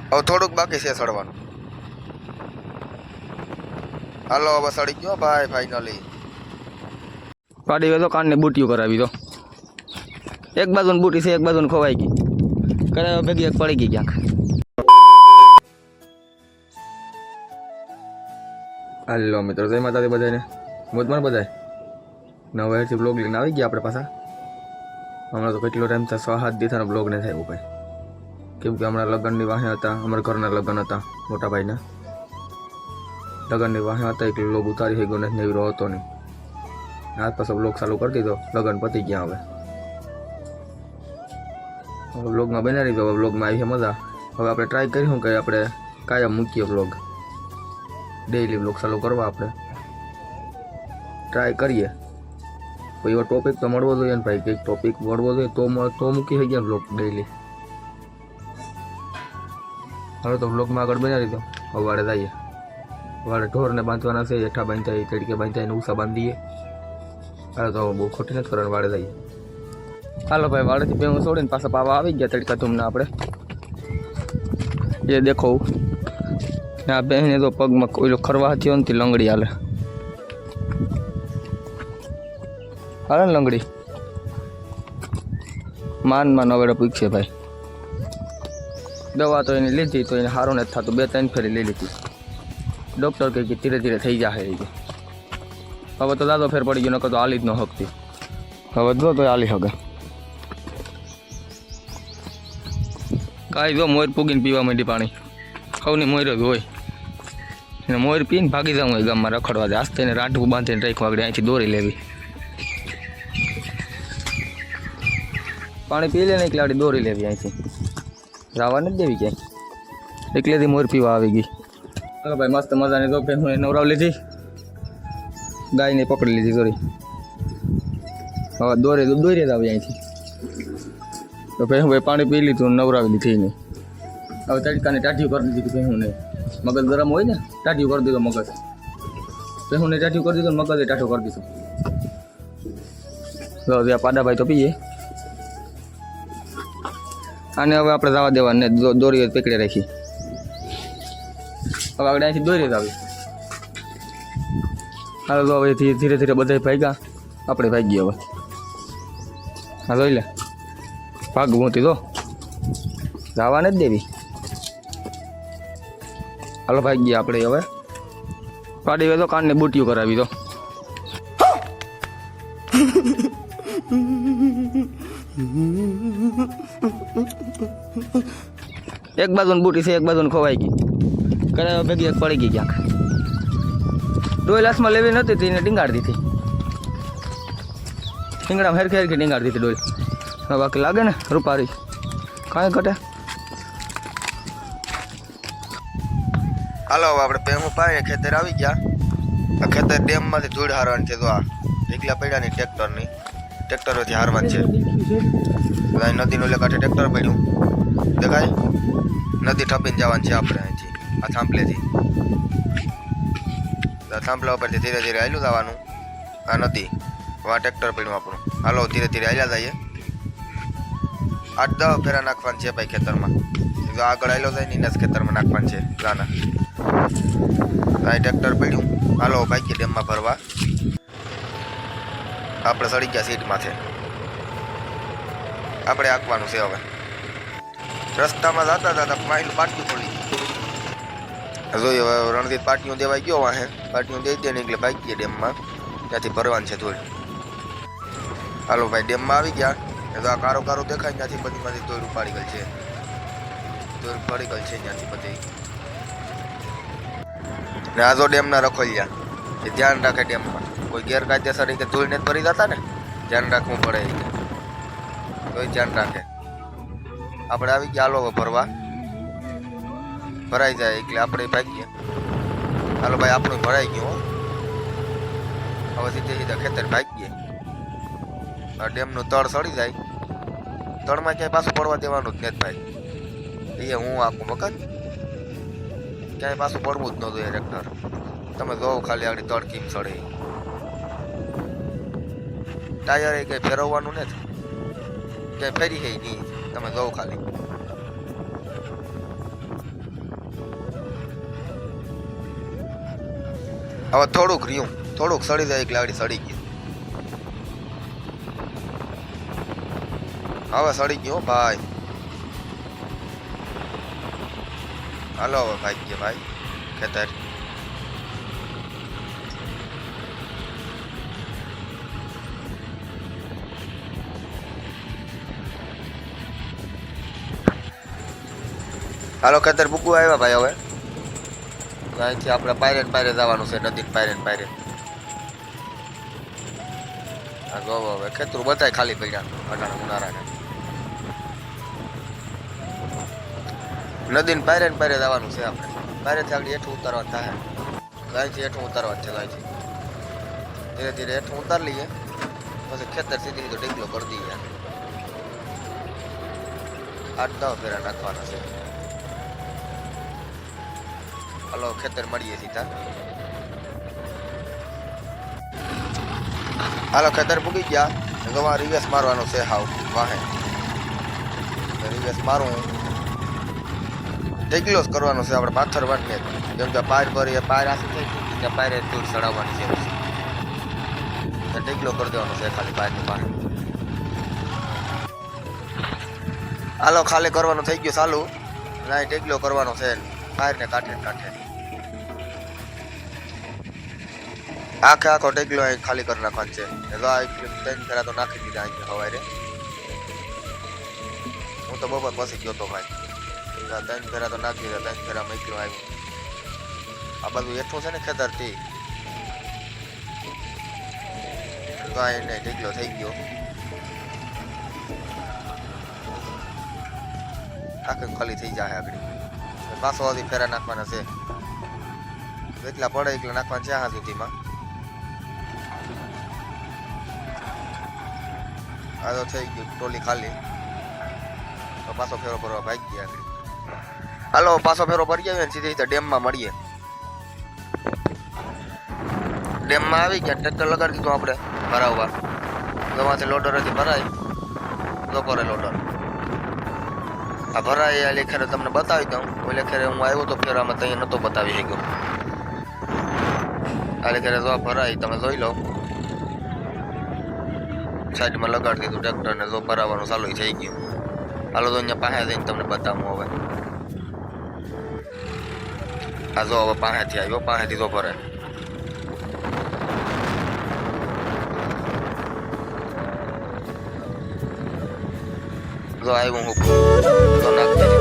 હવે થોડુંક બાકી છે સડવાનું. હાલો હવે સડી ગયો ભાઈ ફાઇનલી. પાડી ગયો તો કાનને બુટીઓ કરાવી દો. એક બાજુની બુટી છે, એક બાજુની ખોવાઈ ગઈ. કરાવે ભેગી એક પડી ગઈ ક્યાંક. હાલો મિત્રો, જય માતાજી બધાને. મોજમાં બધાય નવેથી બ્લોગ લઈને આવી ગયા આપણે પાછા. હમણાં તો કેટલો ટાઈમ થાય, 6-7 દિવસનો બ્લોગ નહીં થાય ભાઈ. કેમ કે હમણાં લગ્નની વાહે હતા, અમારા ઘરના લગ્ન હતા મોટા ભાઈના. લગ્નની વાહે હતા એટલે બ્લોગ ઉતારી થઈ ગયો નથી, એવી રહ્યો હતો નહીં. આજ પાછો બ્લોગ ચાલુ કરી દીધો, લગ્ન પતી ગયા. હવે બ્લોગમાં બનાવી દીધો. બ્લોગમાં આવી છે મજા. હવે આપણે ટ્રાય કરીશું કે આપણે કાયમ મૂકીએ બ્લોગ, ડેઈલી બ્લોગ ચાલુ કરવા આપણે ટ્રાય કરીએ. કોઈ એવો ટોપિક તો મળવો જોઈએ ને ભાઈ, કંઈક ટોપિક મળવો જોઈએ તો મૂકી થઈ ગયા બ્લોગ ડેઈલી. હવે તો બ્લોગમાં આગળ બનાવી દીધો. હવે વાડે જઈએ. વાડે ઢોરને બાંધવાના છે, હેઠા બાંધાય, તડકે બાંધાય ને ઉષા બાંધીએ. હાલો તો બહુ ખોટી નથી કરવાની, વાડે જઈએ. હાલો ભાઈ, વાડેથી ભેગું છોડીને પાછા પાવા આવી ગયા તડકા તુમને આપણે. એ દેખો આ બહેને તો પગમાં કોઈ ખરવા થયો નથી, લંગડી હાલે હાલે ને લંગડી. માન નવેડે પૂછશે ભાઈ. દવા તો એને લીધી તો એને સારું નથી થતું, 2-3 ફેરી લઈ લીધી. ડૉક્ટર કહે કે ધીરે ધીરે થઈ જશે. હવે તો દાદો ફેર પડી ગયો, નકર તો હાલી જ ન શકતી. હવે જો તો હાલી શકે. ગાય જો મોર પૂગીને પીવા માંડી પાણી. સૌની મોર જ હોય ને, મોર પીને ભાગી જવું હોય ગામમાં રખડવા દે. આસ્તે એને રાઠવું બાંધીને રાખ્યું આગળ, અહીંથી દોરી લેવી. પાણી પી લે ને એકલાડી દોરી લેવી અહીંથી, રાવા નથી દેવી ક્યાંય. એકલેથી મોર પીવા આવી ગઈ. ચાલો ભાઈ, મસ્ત મજાની તો હું એ નવરાવ લીધી, ગાયને પકડી લીધી દોરી. હવે દોરી જ આવી અહીંથી. તો ભાઈ પાણી પી લીધું, નવરાવી લીધી નહીં. હવે તડકાને ટાઢિયું કરી દીધું ભેહુંને. મગજ ગરમ હોય ને, ટાઢિયું કરી દીધું મગજ. ભેહુંને ટાઢિયું કરી દીધું, મગજે ટાઢું કરી દીધું. તો ત્યાં પાડાભાઈ તો પીએ. આને હવે આપણે જવા દેવાને, દોરી પકડી રાખી. હવે આગળ અહીંથી દોરી જ આવી. હાલો તો હવે ધીરે ધીરે બધા ભાગ્યા, આપણે ભાગીએ હવે. હા જોઈ લે, ભાગ મોતી તો જવાને જ દેવી. હાલો ભાગીએ આપણે હવે. પાડી ગયો તો કાનને બુટીઓ કરાવી દો. એક બાજુની બુટી છે, એક બાજુની ખોવાઈ ગઈ. કરાવે ભેગી એક પડી ગઈ ક્યાંક. ડોલ હાથમાં લેવી નહોતી તેને ટીંગાડી દીધી. ટીંગડામાં હેરખી હેરખી ટીંગાડી દીધી ડોલ. હવે બાકી લાગે ને રૂપારી, કાંઈ ઘટે. હાલો હવે આપણે ભેગું પાડીને ખેતર આવી ગયા. આ ખેતર ડેમમાંથી ધૂળ હારવાની છે. તો આ એકલા પડ્યાની ટ્રેક્ટરની, ટ્રેક્ટરોથી હારવાની છે. નદીનું એટલે કાંઠે ટ્રેક્ટર પડ્યું દેખાય. નદી ઠપીને જવાની છે આપણે અહીંથી, આ થાંભલેથી. થાંભલા ઉપરથી ધીરે ધીરે હાલ્યું જવાનું. આ નદી, આ ટ્રેક્ટર પડ્યું આપણું. હાલો ધીરે ધીરે હાલ્યા જઈએ. 8-10 ફેરા નાખવાનું છે ભાઈ ખેતરમાં. આગળ હાલ્યો જાય ને એના જ ખેતરમાં નાખવાનું છે ગાના. આ ટ્રેક્ટર પડ્યું. હાલો બાઈક ડેમમાં ભરવા. આપણે સડી ગયા સીટ માથે. આપણે આંકવાનું છે હવે. રસ્તામાં જતા જતા માઇલ પાટિયું પડી. જોઈએ હવે રણજીત પાટિયું દેવાઈ ગયો વાહે. પાટિયું દઈ દે ને એટલે બાઈક ડેમમાં, ત્યાંથી ભરવાનું છે ધૂળ. હાલો ભાઈ ડેમમાં આવી ગયા. તો આ કારો કારો દેખાય, ત્યાંથી બધીમાંથી ધૂળ ઉપાડી ગઈ છે. ધૂળ પડી ગઈ છે ત્યાંથી બધી. ને આ જો ડેમના રખોલિયા એ ધ્યાન રાખે ડેમમાં. કોઈ ગેરકાયદેસર રીતે ધૂળ ને ભરી જતા ને, ધ્યાન રાખવું પડે. તો એ ધ્યાન રાખે. આપણે આવી ગયા. હાલો ભરવા. ભરાઈ જાય એટલે આપણે ભાગીએ. હાલો ભાઈ આપણું ભરાઈ ગયું. હવે સીધા ખેતર ભાગીએ. ડેમનું તળ સડી જાય. તળમાં ક્યાંય પાછું પડવા દેવાનું જ નથી ભાઈ. એ હું આખું મકાન ક્યાંય પાછું પડવું જ નહોતું એ ટ્રેક્ટર. તમે જોવો ખાલી આગળ તળ કેમ સડે. ટાયર એ કંઈ ફેરવવાનું નથી, ક્યાંય ફેરી છે નહીં. તમે જોવો ખાલી. હવે થોડુંક રહ્યું, થોડુંક સડી જાય એટલે આવડી સડી ગયું. હવે સડી ગયું હો ભાઈ. હાલો હવે ભાઈ ગયા ભાઈ ખેતર. હાલો ખેતર ભૂકવા આવ્યા ભાઈ. હવે અહીંથી આપણે પાયરે ને પાયરે જવાનું છે, નદી પાયરે ને પાયરે. હા જો હવે ખેતરું બધાય ખાલી પડ્યા અટાણે ઉનાળાને. નદી ને પાયરે જવાનું છે આપણે. પાયરેથી આગળ હેઠું ઉતારવા થાય. અહીંથી હેઠું ઉતારવા છે. અહીંથી ધીરે ધીરે હેઠું ઉતારી લઈએ, પછી ખેતર સીધી સીધો ઢીકલો કરી દઈએ. 8-10 ફેરા નાખવાના છે. હાલો ખેતર મળીએ સીધા. હાલો ખેતર પૂગી ગયા. તમારે રિવેસ મારવાનું છે હાવ વાહે. રિવેસ મારું ઢીકલો જ કરવાનો છે આપણે પાથર વાટને. જેમ કે પાર પર એ પાર આસી થઈ ગઈ ત્યાં પાયરે ધૂળ ચડાવવાની છે. ઢીકલો કરી દેવાનો છે ખાલી પાયરની પાસે. હાલો ખાલી કરવાનું થઈ ગયું ચાલુ. ના ઢીકલો કરવાનો છે પાયરને કાંઠે કાંઠે. આખે આખો ઢીકલો અહીં ખાલી કરી નાખવાનો છે. 3 ફેરા તો નાખી દીધા અહીં સવારે. હું તો બપોર પછી ગયો તો ભાઈ. 3 ફેરા તો નાખી દીધા. 3 ફેરામાં એકલો આવ્યું. આ બધું હેઠું છે ને ખેતરથી તો એને ઢીકલો થઈ ગયો. આખે ખાલી થઈ જાય આગળ. પાછો હજી ફેરા નાખવાના છે. જેટલા પડે એટલા નાખવાના છે આ સુધીમાં. આ તો થઈ ગયું ટોલી ખાલી. તો પાછો ફેરો ભરવા ભાગી ગયા આગળ. હાલો પાછો ફેરો ભરી આવીએ ને સીધી સીધા ડેમમાં મળીએ. ડેમમાં આવી ગયા. ટ્રેક્ટર લગાડી દીધું આપણે ભરાવવા. ગમાંથી લોડરથી ભરાય. બપોરે લોડર આ ભરાય. આ લેખરે તમને બતાવી દઉં. ઓઈ લેખરે હું આવ્યો તો ફેરવામાં ત્યાં નહોતો બતાવી શક્યો. આ લેખરે જો ભરાય તમે જોઈ લો. સાઈડમાં લગાડી દીધું ટ્રેક્ટરને. જો ભરાવાનું ચાલુ થઈ ગયું. હાલો તો અહીંયા પાસે જઈને તમને બતાવું હવે. આ જો હવે પાસેથી આવ્યો. પાસેથી જો ભરાય. જો આવ્યું હું તો નાખી